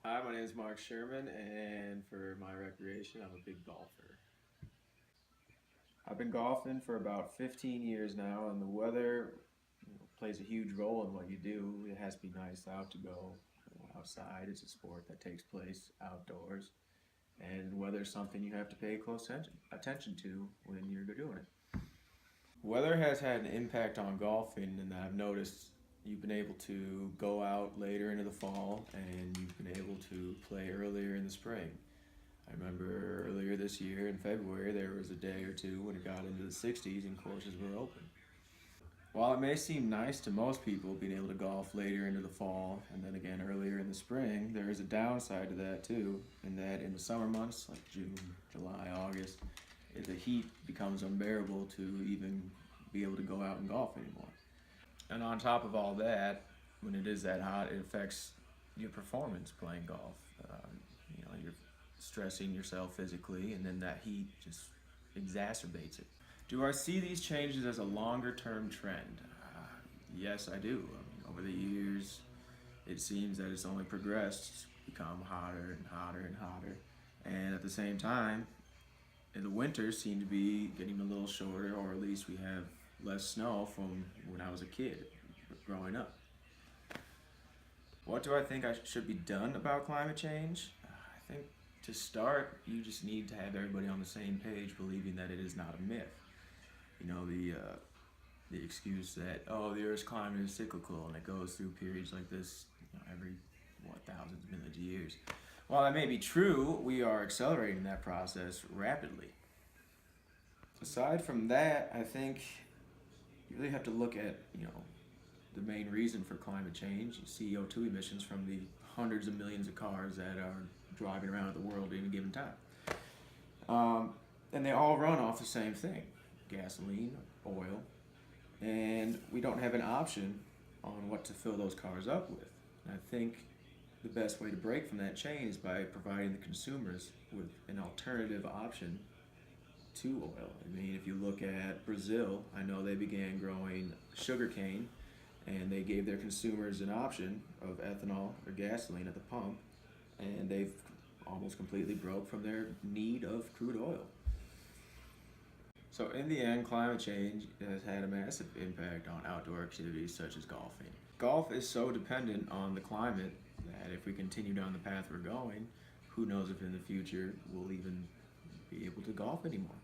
Hi, my name is Mark Sherman, and for my recreation, I'm a big golfer. I've been golfing for about 15 years now, and the weather plays a huge role in what you do. It has to be nice out to go outside. It's a sport that takes place outdoors, and weather is something you have to pay close attention to when you're doing it. Weather has had an impact on golfing, and I've noticed you've been able to go out later into the fall, and you've been able to play earlier in the spring. I remember earlier this year in February, there was a day or two when it got into the 60s and courses were open. While it may seem nice to most people being able to golf later into the fall and then again earlier in the spring, there is a downside to that too, in that in the summer months like June, July, August, the heat becomes unbearable to even be able to go out and golf anymore. And on top of all that, when it is that hot, it affects your performance playing golf. You're stressing yourself physically, and then that heat just exacerbates it. Do I see these changes as a longer term trend? Yes, I do. Over the years, it seems that it's only progressed, become hotter and hotter and hotter. And at the same time, in the winters seem to be getting a little shorter, or at least we have less snow from when I was a kid growing up. What do I think should be done about climate change? I think to start, you just need to have everybody on the same page believing that it is not a myth. The excuse that, oh, the Earth's climate is cyclical and it goes through periods like this every thousands, millions of years. While that may be true, we are accelerating that process rapidly. Aside from that, I think you really have to look at the main reason for climate change: CO2 emissions from the hundreds of millions of cars that are driving around the world at any given time. And they all run off the same thing: gasoline, oil, and we don't have an option on what to fill those cars up with. And I think the best way to break from that chain is by providing the consumers with an alternative option to oil. I mean, if you look at Brazil, I know they began growing sugarcane and they gave their consumers an option of ethanol or gasoline at the pump, and they've almost completely broke from their need of crude oil. So in the end, climate change has had a massive impact on outdoor activities such as golfing. Golf is so dependent on the climate that if we continue down the path we're going, who knows if in the future we'll even be able to golf anymore.